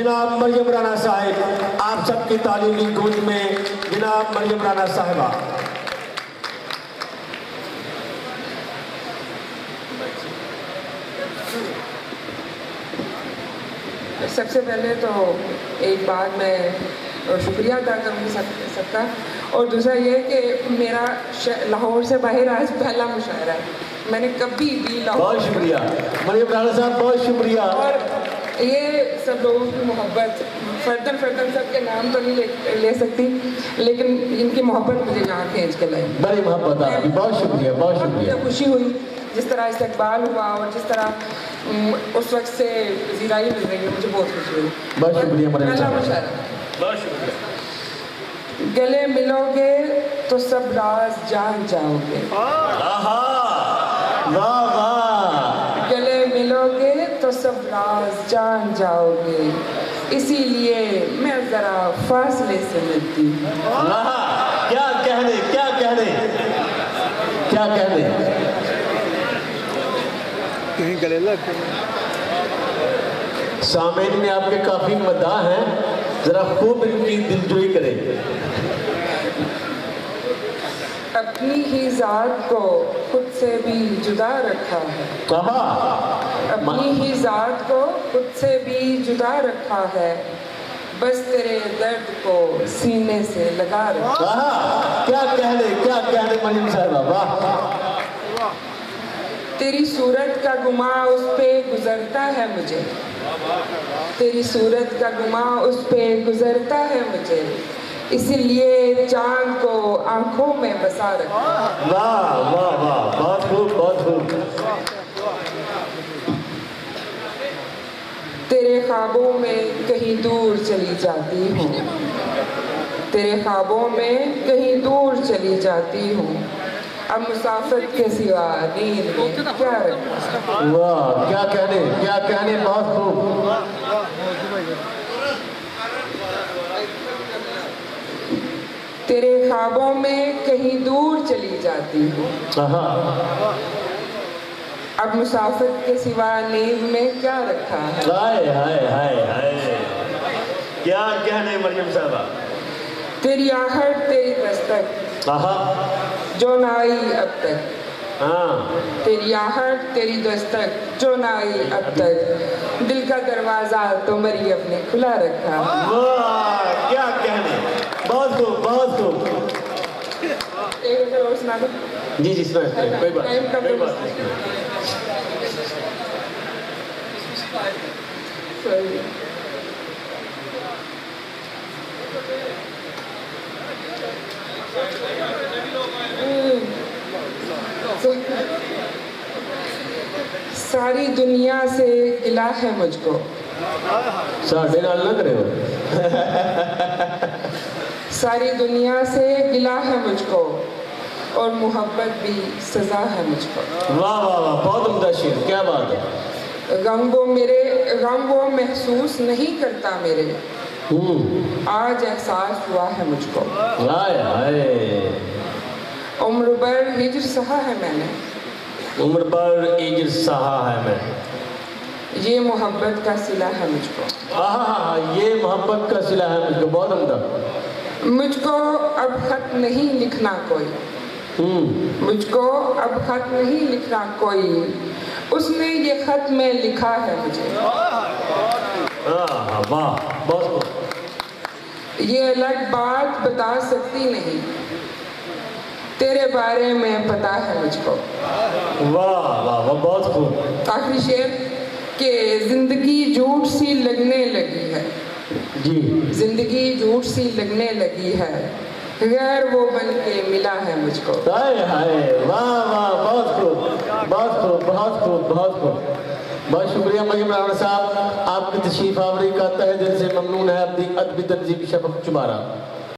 جناب مریم رانا صاحب، آپ سب کی تعلیمی گونج میں جناب مریم رانا صاحبہ۔ سب سے پہلے تو ایک بات میں شکریہ ادا کروں گی سب کا، اور دوسرا یہ کہ میرا لاہور سے باہر آج پہلا مشاعرہ ہے، میں نے کبھی بھی لاہور، بہت شکریہ مریم رانا صاحب، بہت شکریہ۔ اور یہ سب لوگوں کی محبت، فردن سب کے نام تو نہیں لے سکتی، لیکن ان کی محبت مجھے یہاں کھینچ کے لائی، بڑی محبت آپ کی، بہت شکریہ، بہت شکریہ۔ مجھے خوشی ہوئی جس طرح استقبال ہوا اور جس طرح اس وقت سے پذیرائی مل رہی ہے، مجھے بہت خوشی ہوئی۔ بہت شکریہ مریم صاحب، بہت شکریہ۔ گلے ملو گے تو سب راز جان جاؤ گے، واہ واہ، گلے ملو گے تو سب راز جان جاؤ گے، اسی لیے میں ذرا فاصلے سے ملتی ہوں۔ کیا کہنے، کیا کہنے، کیا کہنے۔ کہیں گلے لگ سامعین میں آپ کے کافی مداح ہیں، ذرا خوب ان کی دلجوئی کریں۔ اپنی ہی ذات کو خود سے بھی جدا رکھا ہے، اپنی ہی ذات کو خود سے بھی جدا رکھا ہے، بس تیرے درد کو سینے سے لگا رکھا ہے۔ کیا کہنے مریم صاحبہ، واہ۔ تیری صورت کا گماں اس پہ گزرتا ہے مجھے، تیری صورت کا گماں اس پہ گزرتا ہے مجھے، اسی لیے چاند کو آنکھوں میں بسا رکھا۔ واہ واہ واہ، بہت خوب، بہت خوب۔ تیرے خوابوں میں کہیں دور چلی جاتی ہوں، تیرے خوابوں میں کہیں دور چلی جاتی ہوں، اب مسافت کے سوا نیند میں کیا رکھا۔ واہ، کیا کہنے، بہت خوب۔ تیرے خوابوں میں کہیں دور چلی جاتی ہوں، اب مسافت کے سوا نیند میں کیا رکھا ہے۔ ہائے ہائے ہائے ہائے، کیا کہنے مریم صاحبہ۔ تیری آہٹ تیری دستک جو نہ آئی اب تک، تیری آہٹ تیری دستک جو نہ آئی اب تک، دل کا دروازہ تو مریم نے کھلا رکھا۔ واہ، کیا کہنے، بہت خوب، بہت خوب۔ ایک اور سنا دو۔ جی سنا، کوئی بات نہیں۔ ساری دنیا سے گلہ ہے مجھ کو، ساڑھے نال نہ کرے ہو۔ ساری دنیا سے گلہ ہے مجھ کو، اور محبت بھی سزا ہے مجھ کو۔ واہ واہ واہ، بہت عمدہ شعر، کیا بات ہے۔ غم وہ محسوس نہیں کرتا میرے، آج احساس ہوا ہے مجھ کو۔ ہائے ہائے، عمر بھر ہجر سہا ہے میں نے، عمر پر ہجر سہا ہے میں، یہ محبت کا صلہ ہے مجھ کو۔ یہ محبت کا صلہ ہے مجھ کو، بہت عمدہ۔ مجھ کو اب خط نہیں لکھنا کوئی، مجھ کو اب خط نہیں لکھنا کوئی، اس نے یہ خط میں لکھا ہے مجھے۔ واہ، بہت۔ یہ الگ بات بتا سکتی نہیں، تیرے بارے میں پتا ہے مجھ کو۔ واہ واہ واہ، بہت خوب۔ آخری شعر کہ زندگی جھوٹ سی لگنے لگی ہے، جی، زندگی جھوٹ سی لگنے لگی ہے، غیر وہ بن کے ملا ہے مجھ کو۔ ہائے ہائے، واہ واہ، بہت خوب، بہت خوب، بہت خوب، بہت خوب۔ بہت شکریہ مریم رانا صاحب، آپ کی تشریف آوری کا تہہ دل سے ممنون ہے اپنی ادبی تنظیم شفق چبارہ۔